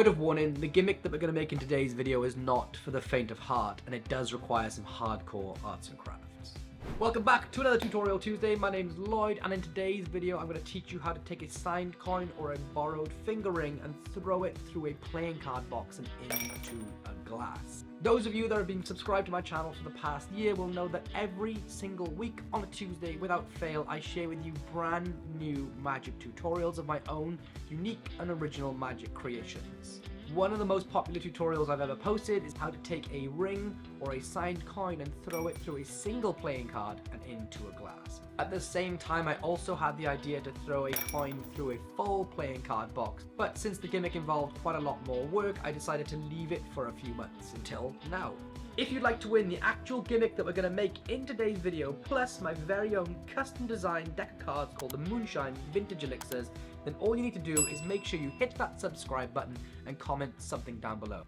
Word of warning, the gimmick that we're going to make in today's video is not for the faint of heart, and it does require some hardcore arts and crafts. Welcome back to another Tutorial Tuesday. My name is Lloyd, and in today's video I'm going to teach you how to take a signed coin or a borrowed finger ring and throw it through a playing card box and into a glass. Those of you that have been subscribed to my channel for the past year will know that every single week on a Tuesday, without fail, I share with you brand new magic tutorials of my own unique and original magic creations. One of the most popular tutorials I've ever posted is how to take a ring or a signed coin and throw it through a single playing card and into a glass. At the same time, I also had the idea to throw a coin through a full playing card box, but since the gimmick involved quite a lot more work, I decided to leave it for a few months until now. If you'd like to win the actual gimmick that we're going to make in today's video, plus my very own custom designed deck of cards called the Moonshine Vintage Elixirs, then all you need to do is make sure you hit that subscribe button and comment something down below.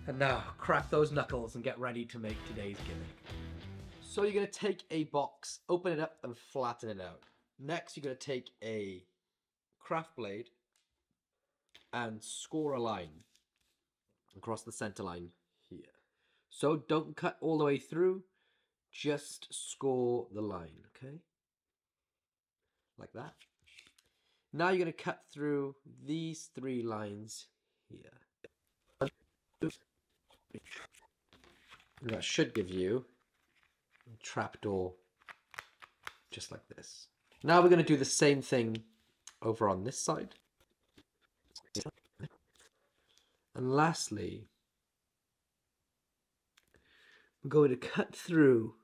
And now, crack those knuckles and get ready to make today's gimmick. So you're going to take a box, open it up and flatten it out. Next, you're going to take a craft blade and score a line across the center line here. So don't cut all the way through, just score the line, okay? Like that. Now you're going to cut through these three lines here. And that should give you a trapdoor just like this. Now we're going to do the same thing over on this side. And lastly, we're going to cut through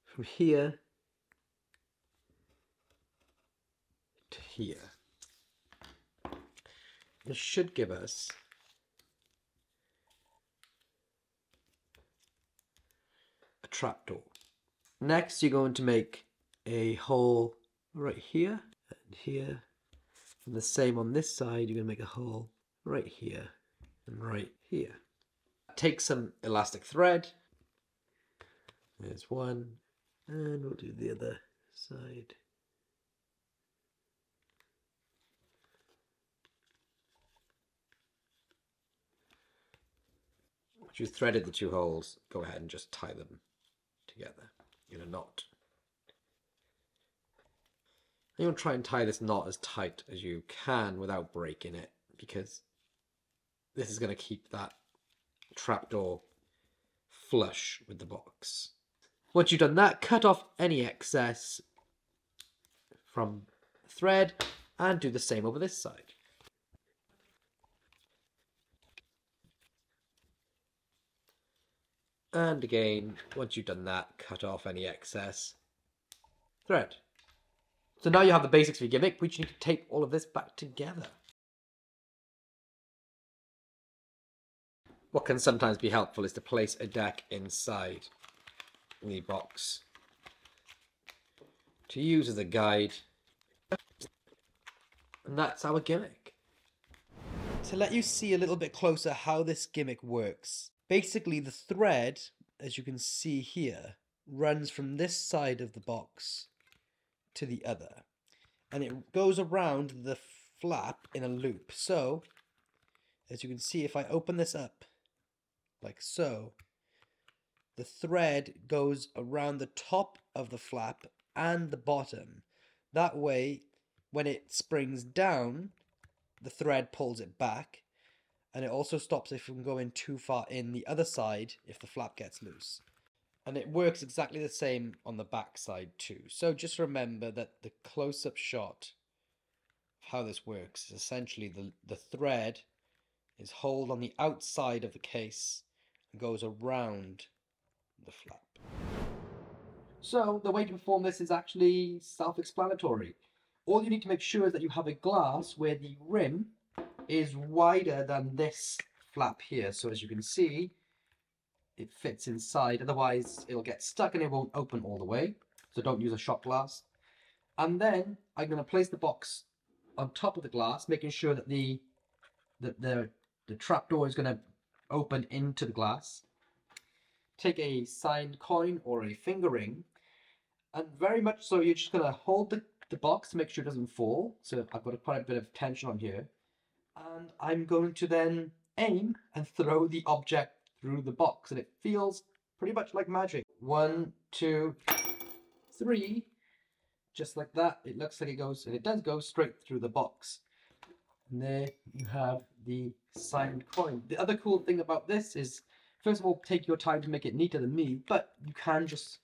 from here to here. This should give us a trapdoor. Next, you're going to make a hole right here and here. And the same on this side, you're going to make a hole right here and right here. Take some elastic thread. There's one, and we'll do the other side. Once you've threaded the two holes, go ahead and just tie them together in a knot. You want to try and tie this knot as tight as you can without breaking it, because this is going to keep that trapdoor flush with the box. Once you've done that, cut off any excess from the thread and do the same over this side. And again, once you've done that, cut off any excess thread. So now you have the basics for your gimmick, we just need to tape all of this back together. What can sometimes be helpful is to place a deck inside the box to use as a guide. And that's our gimmick. To let you see a little bit closer how this gimmick works, basically the thread, as you can see here, runs from this side of the box to the other, and it goes around the flap in a loop. So as you can see, if I open this up like so, the thread goes around the top of the flap and the bottom. That way, when it springs down, the thread pulls it back, and it also stops it from going too far in the other side if the flap gets loose. And it works exactly the same on the back side too. So just remember that the close-up shot of how this works is essentially the thread is held on the outside of the case and goes around the flap. So the way to perform this is actually self-explanatory. All you need to make sure is that you have a glass where the rim is wider than this flap here. So as you can see, it fits inside, otherwise it'll get stuck and it won't open all the way. So don't use a shot glass. And then I'm going to place the box on top of the glass, making sure that the trapdoor is going to open into the glass. Take a signed coin or a finger ring, and very much so you're just going to hold the the box to make sure it doesn't fall. So I've got quite a bit of tension on here. And I'm going to then aim and throw the object through the box. And it feels pretty much like magic. 1, 2, 3. Just like that. It looks like it goes, and it does go straight through the box. And there you have the signed coin. The other cool thing about this is, first of all, take your time to make it neater than me, but you can just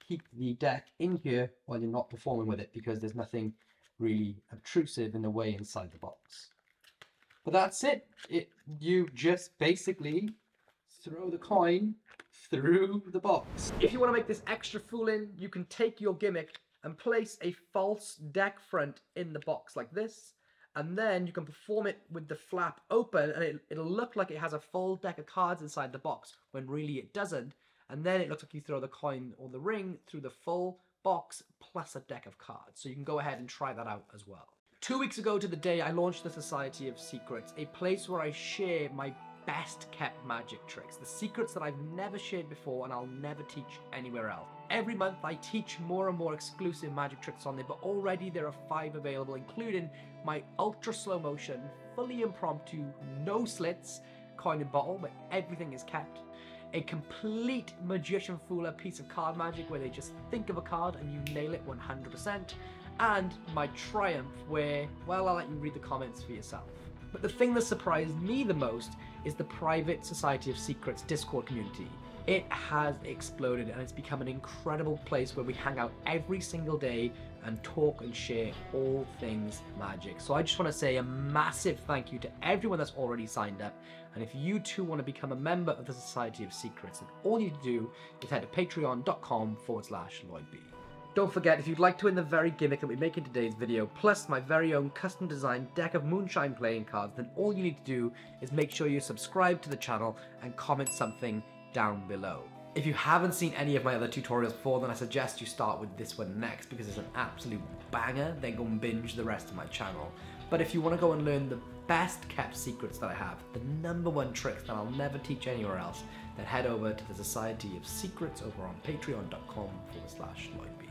keep the deck in here while you're not performing with it, because there's nothing really obtrusive in the way inside the box. But that's it. You just basically throw the coin through the box. If you want to make this extra fooling, you can take your gimmick and place a false deck front in the box like this, and then you can perform it with the flap open, and it'll look like it has a full deck of cards inside the box, when really it doesn't. And then it looks like you throw the coin or the ring through the full box plus a deck of cards. So you can go ahead and try that out as well. 2 weeks ago to the day, I launched the Society of Secrets, a place where I share my best kept magic tricks, the secrets that I've never shared before and I'll never teach anywhere else. Every month I teach more and more exclusive magic tricks on there, but already there are 5 available, including my ultra slow motion, fully impromptu, no slits coin and bottle, where everything is kept. A complete magician fooler piece of card magic where they just think of a card and you nail it 100%. And my triumph where, well, I'll let you read the comments for yourself. But the thing that surprised me the most is the private Society of Secrets Discord community. It has exploded and it's become an incredible place where we hang out every single day and talk and share all things magic. So I just want to say a massive thank you to everyone that's already signed up. And if you too want to become a member of the Society of Secrets, then all you need to do is head to patreon.com/LloydB. Don't forget, if you'd like to win the very gimmick that we make in today's video, plus my very own custom designed deck of moonshine playing cards, then all you need to do is make sure you subscribe to the channel and comment something down below. If you haven't seen any of my other tutorials before, then I suggest you start with this one next, because it's an absolute banger. Then go and binge the rest of my channel. But if you want to go and learn the best kept secrets that I have, the #1 tricks that I'll never teach anywhere else, then head over to the Society of Secrets over on patreon.com/LloydB.